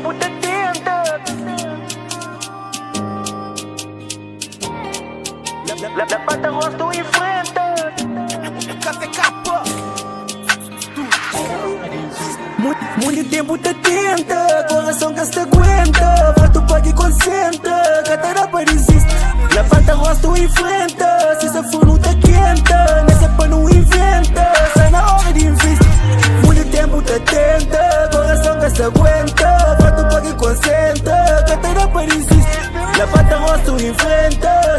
tempo te tenta. La pata rosto enfrenta. Muito tempo te tenta, coração que se aguenta. Fato paga e concentra, catarapa resiste. La pata rosto enfrenta, se essa for não te quenta. Nessa pá não inventa, sai na hora de investir. Muito tempo te tenta, coração que se aguenta. Fato paga e concentra, catarapa resiste. La pata rosto enfrenta,